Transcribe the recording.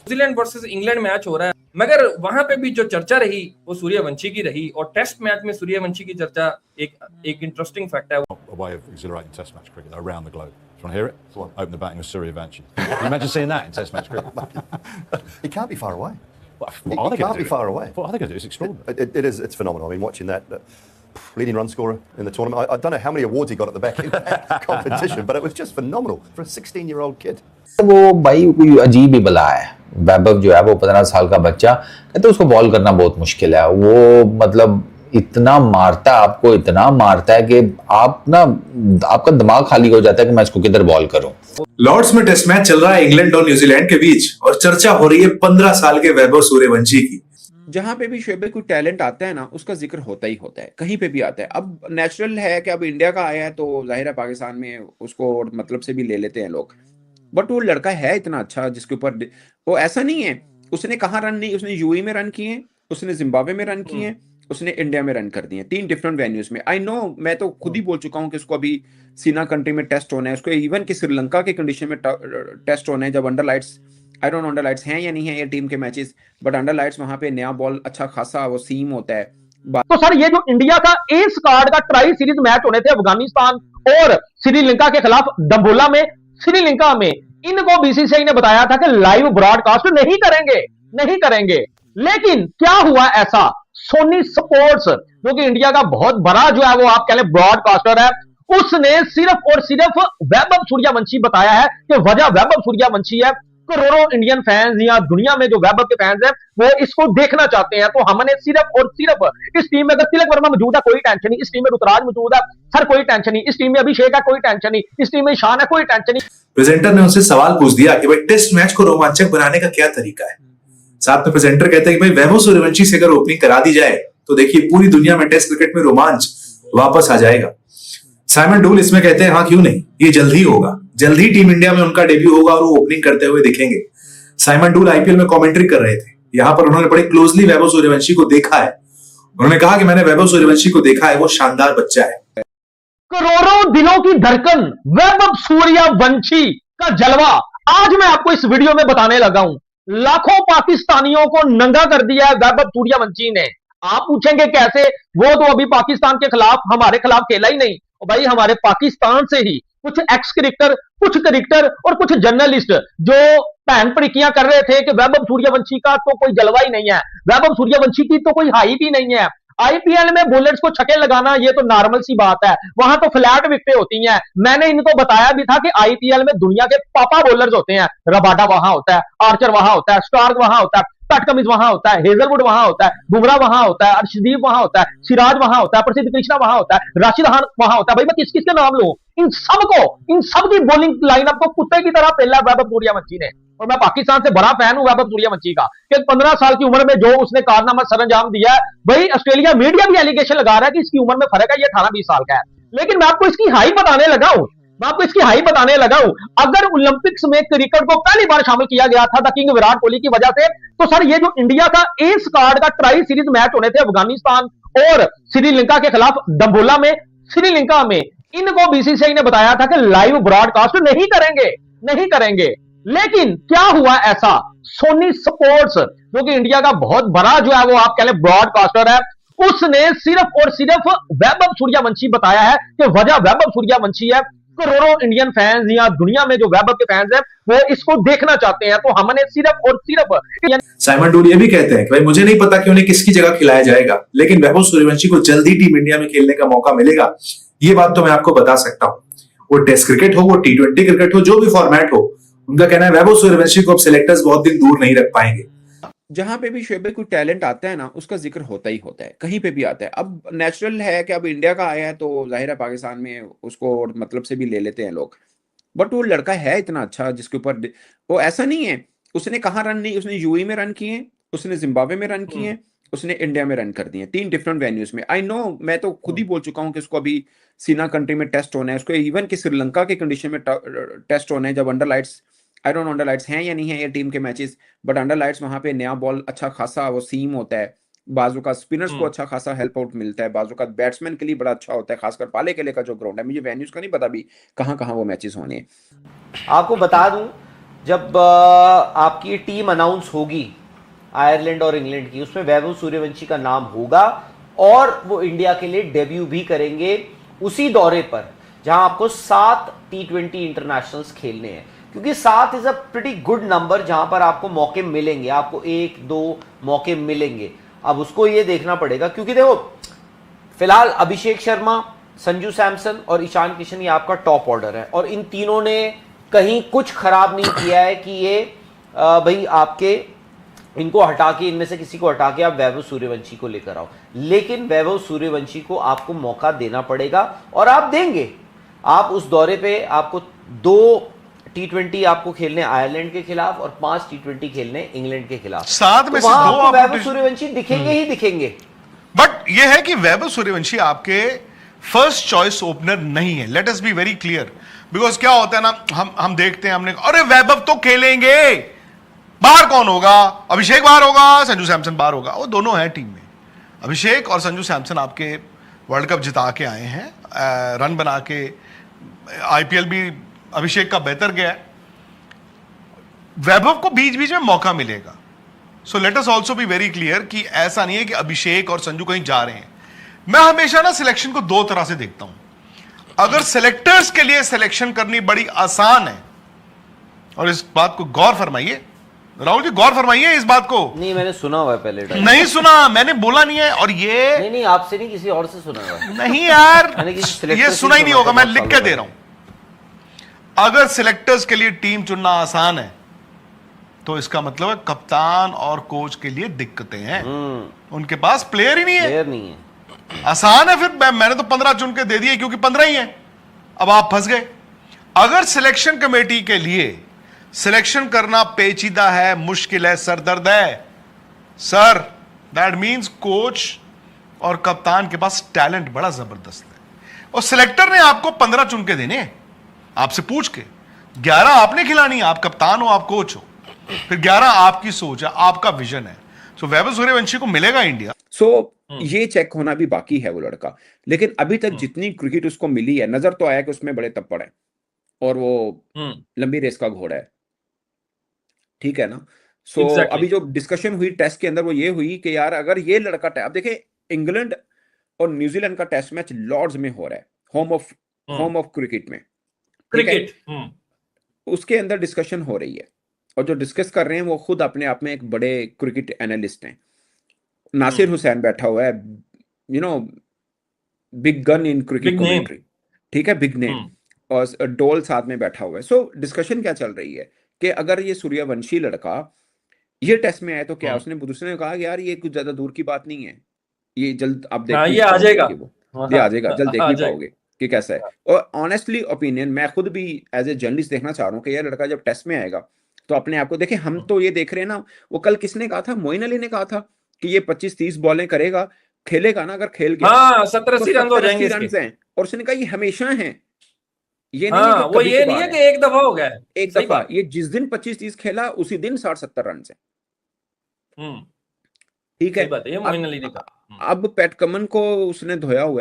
New Zealand versus England match हो रहा है, मगर वहां पे भी जो चर्चा रही वो सूर्यवंशी की रही, और टेस्ट मैच में सूर्यवंशी की चर्चा एक इंटरेस्टिंग फैक्ट है। A way of exhilarating Test match cricket around the globe. Do you want to hear it? Open the batting with Suryavanshi. Can you imagine seeing that in Test match cricket? He can't be far away. What He are they going can't to be do? far away. What are they going to do? It's extraordinary. It's phenomenal. I mean, watching that leading run scorer in the tournament. I don't know how many awards he got at the back in that competition, but it was just phenomenal for a 16-year-old kid. वो भाई कोई अजीब ही बला है। वैभव जो है वो 15 साल का बच्चा, कहते उसको बॉल करना बहुत मुश्किल है। वो मतलब इतना मारता है आपको, इतना मारता है कि आप ना आपका दिमाग खाली हो जाता है कि मैं इसको किधर बॉल करूं। लॉर्ड्स में टेस्ट मैच चल रहा है इंग्लैंड और न्यूजीलैंड के बीच, और चर्चा हो रही है 15 साल के वैभव सूर्यवंशी की। जहां पे भी शोएब कोई टैलेंट आता है ना, उसका जिक्र होता ही होता है, कहीं पे भी आता है। अब नेचुरल है कि अब इंडिया का आया है तो जाहिर है पाकिस्तान में उसको मतलब से भी ले लेते हैं लोग, बट वो लड़का है इतना अच्छा जिसके ऊपर वो ऐसा नहीं है उसने कहाँ रन नहीं, उसने यूएई में रन किए, उसने जिम्बाब्वे में रन किए, उसने इंडिया में रन कर दिए, 3 डिफरेंट वेन्यूज में। आई नो, मैं तो खुद ही बोल चुका हूँ कि उसको अभी सीना कंट्री में टेस्ट होना है, उसको इवन कि श्रीलंका के कंडीशन में टेस्ट होना है, जब under lights, I don't know under lights हैं या नहीं है ये टीम के मैचेस, बट अंडर लाइट्स वहां पे नया बॉल अच्छा खासा वो सीम होता है। तो सर ये जो इंडिया का एस कार्ड का ट्राई सीरीज मैच होने थे अफगानिस्तान और श्रीलंका के खिलाफ दम्बोला में, श्रीलंका में, इनको बीसीसीआई ने बताया था कि लाइव ब्रॉडकास्ट नहीं करेंगे, नहीं करेंगे। लेकिन क्या हुआ ऐसा, सोनी स्पोर्ट्स जो कि इंडिया का बहुत बड़ा जो है वो आप कह लें ब्रॉडकास्टर है, उसने सिर्फ और सिर्फ वैभव सूर्यवंशी बताया है कि वजह वैभव सूर्यवंशी है। करोड़ों इंडियन फैंस या दुनिया में जो वैभव के फैंस हैं वो इसको देखना चाहते हैं, तो हमने सिर्फ और सिर्फ इस टीम में अगर तिलक वर्मा मौजूद है कोई टेंशन नहीं, इस टीम में ऋतुराज मौजूद है सर कोई टेंशन नहीं, इस टीम में अभिषेक है कोई टेंशन नहीं, इस टीम में ईशान है कोई टेंशन नहीं। प्रेजेंटर ने उनसे सवाल पूछ दिया कि भाई टेस्ट मैच को रोमांचक बनाने का क्या तरीका है। साथ में प्रेजेंटर कहते हैं कि भाई वैभव सूर्यवंशी से अगर ओपनिंग करा दी जाए तो देखिए पूरी दुनिया में टेस्ट क्रिकेट में रोमांच वापस आ जाएगा। साइमन डूल इसमें कहते हैं हाँ क्यों नहीं, ये जल्द ही होगा, जल्द ही टीम इंडिया में उनका डेब्यू होगा और वो ओपनिंग करते हुए दिखेंगे। साइमन डूल आईपीएल में कमेंट्री कर रहे थे, यहां पर उन्होंने बड़े क्लोजली वैभव सूर्यवंशी को देखा है। उन्होंने कहा कि मैंने वैभव सूर्यवंशी को देखा है, वो शानदार बच्चा है। करोड़ों दिलों की धड़कन वैभव सूर्यवंशी का जलवा आज मैं आपको इस वीडियो में बताने लगा हूं। लाखों पाकिस्तानियों को नंगा कर दिया है वैभव सूर्यवंशी ने। आप पूछेंगे कैसे, वो तो अभी पाकिस्तान के खिलाफ हमारे खिलाफ खेला ही नहीं, और भाई हमारे पाकिस्तान से ही कुछ एक्स क्रिकेटर, कुछ क्रिकेटर और कुछ जर्नलिस्ट जो पैन परिकियां कर रहे थे कि वैभव सूर्यवंशी का तो कोई जलवा ही नहीं है, वैभव सूर्यवंशी की तो कोई हाइप ही नहीं है। आईपीएल में बॉलर्स को छक्के लगाना ये तो नॉर्मल सी बात है, वहां तो फ्लैट विकेटें होती हैं। मैंने इनको बताया भी था कि आईपीएल में दुनिया के पापा बॉलर्स होते हैं, रबाडा वहां होता है, आर्चर वहां होता है, स्टार्क वहां होता है, पैट कमिंस वहां होता है, हेजलवुड वहां होता है, बुमराह वहां होता है, अर्शदीप वहां होता है, सिराज वहां होता है, प्रसिद्ध कृष्णा वहां होता है, राशिद खान वहां होता है। भाई मैं किस किसके नाम लूं, इन सबको, इन सब की बॉलिंग लाइनअप को कुत्ते की तरह पहला वैभव सूर्यवंशी ने। और मैं पाकिस्तान से बड़ा फैन हूं वैभव सूर्यवंशी का कि 15 साल की उम्र में जो उसने कारनामा सरंजाम दिया है, भाई ऑस्ट्रेलिया मीडिया भी एलिगेशन लगा रहा है कि इसकी उम्र में फर्क है, ये 18-20 साल का है। लेकिन मैं आपको इसकी हाई बताने लगा हूं, मैं आपको इसकी हाई बताने लगा हूं। अगर ओलंपिक्स में क्रिकेट को पहली बार शामिल किया गया था द किंग विराट कोहली की वजह से, तो सर ये जो इंडिया का एस कार्ड का ट्राई सीरीज मैच होने थे अफगानिस्तान और श्रीलंका के खिलाफ दम्बोला में, श्रीलंका में, इनको बीसीसीआई ने बताया था कि लाइव ब्रॉडकास्ट नहीं करेंगे, नहीं करेंगे। लेकिन क्या हुआ ऐसा, सोनी स्पोर्ट्स जो कि इंडिया का बहुत बड़ा जो है वो आप कह लें ब्रॉडकास्टर है, उसने सिर्फ और सिर्फ वैभव सूर्यवंशी बताया है कि वजह वैभव सूर्यवंशी है। करोड़ों इंडियन फैंस या दुनिया में जो वैभव के फैंस हैं वो इसको देखना चाहते हैं, तो हमने सिर्फ और सिर्फ। साइमन डूल ये भी कहते हैं कि भाई मुझे नहीं पता कि उन्हें किसकी जगह खिलाया जाएगा, लेकिन वैभव सूर्यवंशी को जल्दी टीम इंडिया में खेलने का मौका मिलेगा, ये बात तो मैं आपको बता सकता हूं। वो टेस्ट क्रिकेट हो, वो T20 क्रिकेट हो, जो भी फॉर्मेट हो, उनका कहना है वैभव सूर्यवंशी को अब सिलेक्टर्स बहुत दिन दूर नहीं रख पाएंगे। जहां पे भी शोएब कोई टैलेंट आता है ना, उसका जिक्र होता ही होता है, कहीं पे भी आता है। अब नेचुरल है कि अब इंडिया का आया है तो जाहिर है पाकिस्तान में उसको मतलब से भी ले लेते हैं लोग, बट वो लड़का है इतना अच्छा जिसके ऊपर वो ऐसा नहीं है उसने कहाँ रन नहीं, उसने यूएई में रन किए, उसने जिम्बाब्वे में रन किए, उसने इंडिया में रन कर दिए, 3 डिफरेंट वेन्यूज में। आई नो, मैं तो खुद ही बोल चुका हूँ कि उसको अभी सीना कंट्री में टेस्ट होना है, उसको इवन कि श्रीलंका के कंडीशन में टेस्ट होना है, जब under lights, I don't know under lights हैं या नहीं है ये टीम के मैचेस, बट अंडर लाइट्स वहां पे नया बॉल अच्छा खासा वो सीम होता है, बाजू का स्पिनर्स को अच्छा खासा हेल्प आउट मिलता है, बाजू का बैट्समैन के लिए बड़ा अच्छा होता है, खासकर पाले किले का जो ग्राउंड है। मुझे वेन्यूज का नहीं पता भी कहाँ कहाँ वो मैचेस होने हैं। आपको बता दूं, जब आपकी टीम अनाउंस होगी आयरलैंड और इंग्लैंड की, उसमें वैभव सूर्यवंशी का नाम होगा और वो इंडिया के लिए डेब्यू भी करेंगे उसी दौरे पर जहां आपको 7 T20 इंटरनेशनल्स खेलने हैं, क्योंकि 7 is a pretty good number जहां पर आपको मौके मिलेंगे, आपको 1-2 मौके मिलेंगे। अब उसको ये देखना पड़ेगा, क्योंकि देखो फिलहाल अभिषेक शर्मा, संजू सैमसन और ईशान किशन ये आपका टॉप ऑर्डर है, और इन तीनों ने कहीं कुछ खराब नहीं किया है कि ये भाई आपके इनको हटा के, इनमें से किसी को हटा के आप वैभव सूर्यवंशी को लेकर आओ। लेकिन वैभव सूर्यवंशी को आपको मौका देना पड़ेगा और आप देंगे। आप उस दौरे पे आपको 2 T20 आपको खेलने आयरलैंड के खिलाफ और 5 T20 खेलने इंग्लैंड के खिलाफ। 7 में से 2 आपको वैभव सूर्यवंशी दिखेंगे ही दिखेंगे। बट ये है कि वैभव सूर्यवंशी आपके फर्स्ट चॉइस ओपनर नहीं है। Let us be very clear, because क्या होता है ना, हम देखते हैं, हमने अरे वैभव तो खेलेंगे, बाहर कौन होगा, अभिषेक बाहर होगा, संजू सैमसन बाहर होगा। वो दोनों हैं टीम में। अभिषेक और संजू सैमसन आपके वर्ल्ड कप जिता के आए हैं, रन बना के। आईपीएल भी अभिषेक का बेहतर गया है, वैभव को बीच बीच में मौका मिलेगा। So let us also be very clear कि ऐसा नहीं है कि अभिषेक और संजू कहीं जा रहे हैं। मैं हमेशा ना सिलेक्शन को 2 तरह से देखता हूं। अगर सिलेक्टर्स के लिए सिलेक्शन करनी बड़ी आसान है, और इस बात को गौर फरमाइए राहुल जी, गौर फरमाइए इस बात को। नहीं, मैंने सुना हुआ है पहले। नहीं सुना, मैंने बोला नहीं है। और ये नहीं, आपसे नहीं, किसी और से सुना हुआ है। नहीं यार, मैंने किसी सिलेक्टर ये से सुना ही नहीं होगा, मैं लिख के दे है। रहा हूं। अगर सिलेक्टर्स के लिए टीम चुनना आसान है तो इसका मतलब है कप्तान और कोच के लिए दिक्कतें हैं। उनके पास प्लेयर ही नहीं है। प्लेयर नहीं है। आसान है फिर, मैंने तो 15 चुन के दे दिए क्योंकि 15 ही है। अब आप फंस गए। अगर सिलेक्शन कमेटी के लिए सिलेक्शन करना पेचीदा है, मुश्किल है, सरदर्द है, सर दैट मींस कोच और कप्तान के पास टैलेंट बड़ा जबरदस्त है, और सिलेक्टर ने आपको 15 चुन के देने हैं आपसे पूछ के। 11 आपने खिलानी है, आप कप्तान हो, आप कोच हो, फिर 11 आपकी सोच है, आपका विजन है। सो वैभव सूर्यवंशी को मिलेगा इंडिया। ये चेक होना भी बाकी है वो लड़का, लेकिन अभी तक जितनी क्रिकेट उसको मिली है, नजर तो आया कि उसमें बड़े तप्पड़ है और वो लंबी रेस का घोड़ा है, ठीक है ना। Exactly. अभी जो डिस्कशन हुई टेस्ट के अंदर वो ये हुई कि यार अगर ये लड़का, अब देखिए इंग्लैंड और न्यूजीलैंड का टेस्ट मैच लॉर्ड्स में हो रहा है, होम ऑफ क्रिकेट में, क्रिकेट, उसके अंदर डिस्कशन हो रही है, और जो डिस्कस कर रहे हैं वो खुद अपने आप में एक बड़े क्रिकेट एनालिस्ट हैं। नासिर हुसैन बैठा हुआ है, you know, big gun in cricket commentary, ठीक है, बिग नेम, और डोल साथ में बैठा हुआ है। सो डिस्कशन क्या चल रही है कि अगर ये सूर्यवंशी लड़का ये टेस्ट में आए तो क्या, उसने दूसरे ने कहा कि यार ये कुछ ज्यादा दूर की बात नहीं है, ये जल्द आप देख, ये आ जाएगा, ये आ जाएगा, जल्द देख भी पाओगे कि कैसा है। और ऑनेस्टली ओपिनियन, मैं खुद भी एज ए जर्नलिस्ट देखना चाह रहा हूँ कि यार लड़का जब टेस्ट में आएगा तो अपने आप को देखे। हम तो ये देख रहे हैं ना, वो कल किसने कहा था, मोइन अली ने कहा था कि ये 25-30 बॉलें करेगा, खेलेगा ना, अगर खेल गया 70-80 रन हो जाएंगे इसके। और उसने कहा ये हमेशा है, ये नहीं है वो ये नहीं है कि एक दफा हो गया है, एक दफा। ये जिस दिन 25-30 खेला उसी दिन 60-70 रन से, ठीक है। ये मोइन अली ने कहा। अब पैट कमन को उसने धोया हुआ